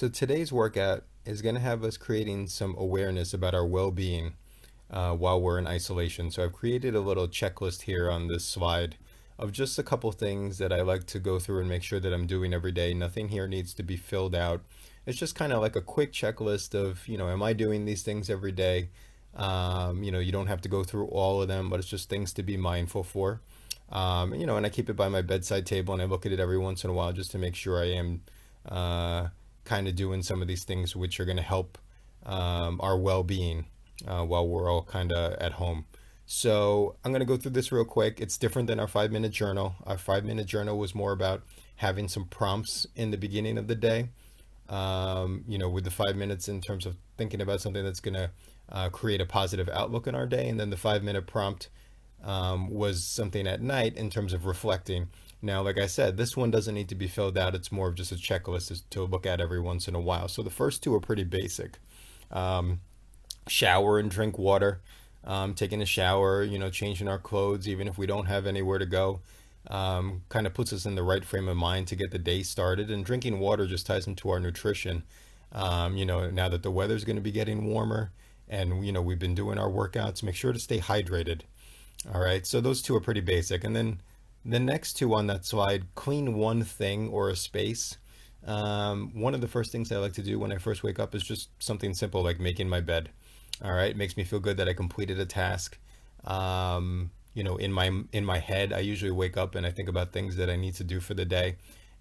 So today's workout is going to have us creating some awareness about our well-being while we're in isolation. So I've created a little checklist here on this slide of just a couple things that I like to go through and make sure that I'm doing every day. Nothing here needs to be filled out. It's just kind of like a quick checklist of, am I doing these things every day? You don't have to go through all of them, but it's just things to be mindful for. And I keep it by my bedside table and I look at it every once in a while just to make sure I am uh, kind of doing some of these things which are going to help our well-being while we're all kind of at home. So I'm going to go through this real quick. It's different than our 5 minute journal. Our 5 minute journal was more about having some prompts in the beginning of the day. With the 5 minutes in terms of thinking about something that's going to create a positive outlook in our day. And then the 5 minute prompt was something at night in terms of reflecting. Now, like I said, this one doesn't need to be filled out. It's more of just a checklist to look at every once in a while. So the first two are pretty basic. Um, Shower and drink water. Taking a shower, changing our clothes, even if we don't have anywhere to go, kind of puts us in the right frame of mind to get the day started. And drinking water just ties into our nutrition. Now that the weather's going to be getting warmer and, we've been doing our workouts, make sure to stay hydrated. All right, so those two are pretty basic. And then the next two on that slide, clean one thing or a space. One of the first things I like to do when I first wake up is just something simple like making my bed. All right, it makes me feel good that I completed a task. In my head, I usually wake up and I think about things that I need to do for the day,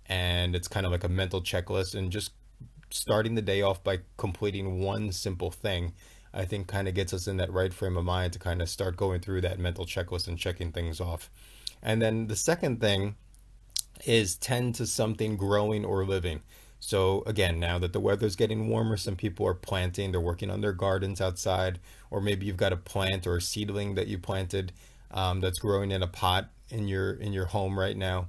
and it's kind of like a mental checklist. And just starting the day off by completing one simple thing, I think kind of gets us in that right frame of mind to kind of start going through that mental checklist and checking things off. And then the second thing is tend to something growing or living. So again, now that the weather's getting warmer, some people are planting, they're working on their gardens outside, or maybe you've got a plant or a seedling that you planted that's growing in a pot in your home right now.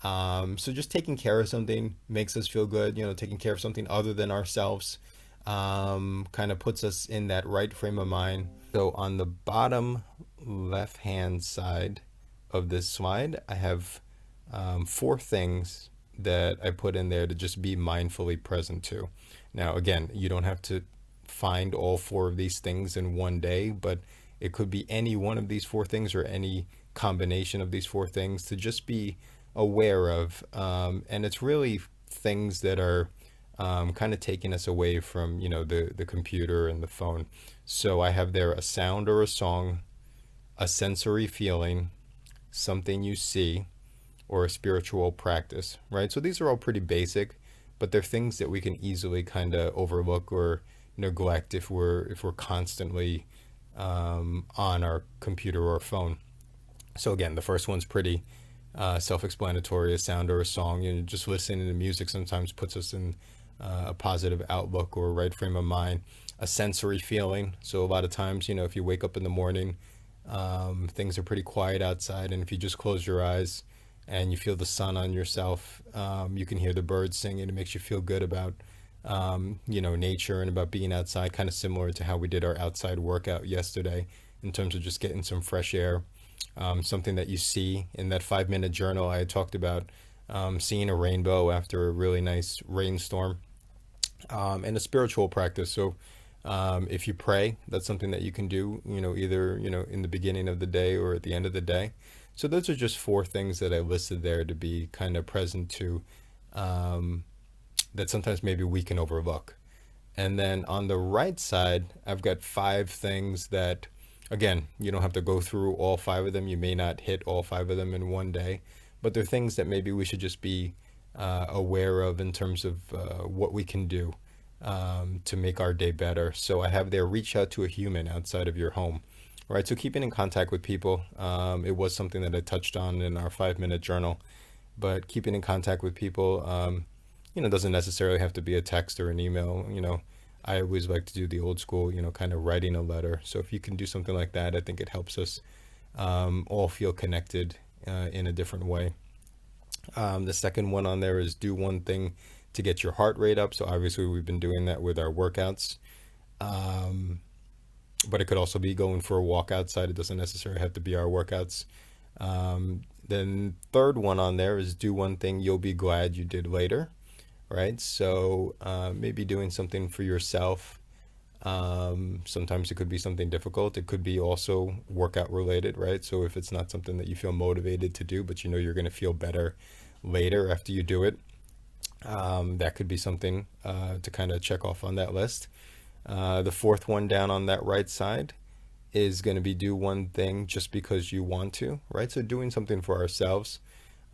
So just taking care of something makes us feel good. Taking care of something other than ourselves kind of puts us in that right frame of mind. So on the bottom left hand side of this slide, I have four things that I put in there to just be mindfully present to. Now, again, you don't have to find all four of these things in one day, but it could be any one of these four things or any combination of these four things to just be aware of. And it's really things that are kind of taking us away from, the computer and the phone. So I have there a sound or a song, a sensory feeling, something you see, or a spiritual practice, right? So these are all pretty basic, but they're things that we can easily kind of overlook or neglect if we're constantly on our computer or phone. So again, the first one's pretty self-explanatory: a sound or a song. Just listening to music sometimes puts us in a positive outlook or right frame of mind. A sensory feeling. So a lot of times, if you wake up in the morning, things are pretty quiet outside, and if you just close your eyes and you feel the sun on yourself, you can hear the birds singing. It makes you feel good about, nature and about being outside, kind of similar to how we did our outside workout yesterday in terms of just getting some fresh air. Something that you see in that 5 minute journal, I had talked about seeing a rainbow after a really nice rainstorm, and a spiritual practice. So if you pray, that's something that you can do, either, in the beginning of the day or at the end of the day. So those are just four things that I listed there to be kind of present to, that sometimes maybe we can overlook. And then on the right side, I've got five things that, again, you don't have to go through all five of them. You may not hit all five of them in one day, but they're things that maybe we should just be aware of in terms of what we can do to make our day better. So I have there, reach out to a human outside of your home. Right, so keeping in contact with people, it was something that I touched on in our 5 minute journal, but keeping in contact with people, doesn't necessarily have to be a text or an email. I always like to do the old school, kind of writing a letter. So if you can do something like that, I think it helps us all feel connected in a different way. The second one on there is do one thing to get your heart rate up. So obviously we've been doing that with our workouts. But it could also be going for a walk outside. It doesn't necessarily have to be our workouts. Then third one on there is do one thing you'll be glad you did later. right? So maybe doing something for yourself. Sometimes it could be something difficult. It could be also workout related, right? So if it's not something that you feel motivated to do, but you know you're going to feel better later after you do it, that could be something to kind of check off on that list. The fourth one down on that right side is going to be do one thing just because you want to, right? So doing something for ourselves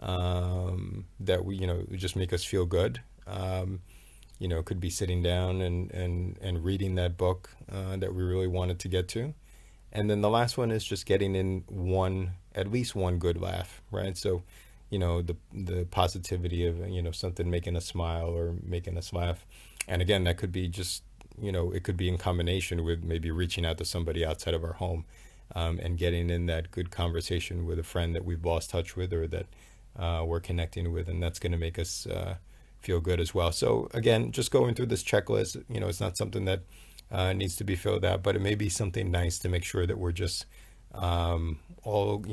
that we, just make us feel good. Could be sitting down and reading that book that we really wanted to get to. And then the last one is just getting in at least one good laugh, right? So, the positivity of, something making us smile or making us laugh. And again, that could be just, it could be in combination with maybe reaching out to somebody outside of our home, and getting in that good conversation with a friend that we've lost touch with or that we're connecting with. And that's going to make us feel good as well. So again, just going through this checklist, it's not something that needs to be filled out, but it may be something nice to make sure that we're just all,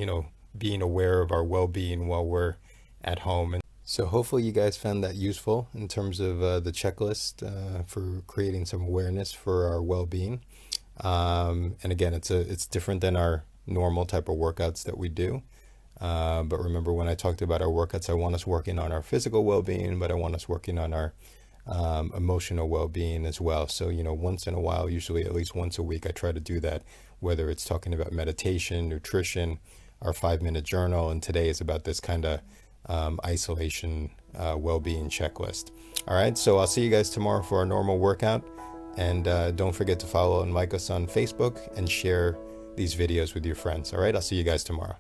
being aware of our well-being while we're at home. And so hopefully you guys found that useful in terms of the checklist for creating some awareness for our well-being. And again, it's different than our normal type of workouts that we do. But remember when I talked about our workouts, I want us working on our physical well-being, but I want us working on our emotional well-being as well. So, once in a while, usually at least once a week, I try to do that, whether it's talking about meditation, nutrition, our 5-minute journal. And today is about this kind of isolation well-being checklist. All right. So I'll see you guys tomorrow for our normal workout. And don't forget to follow and like us on Facebook and share these videos with your friends. All right. I'll see you guys tomorrow.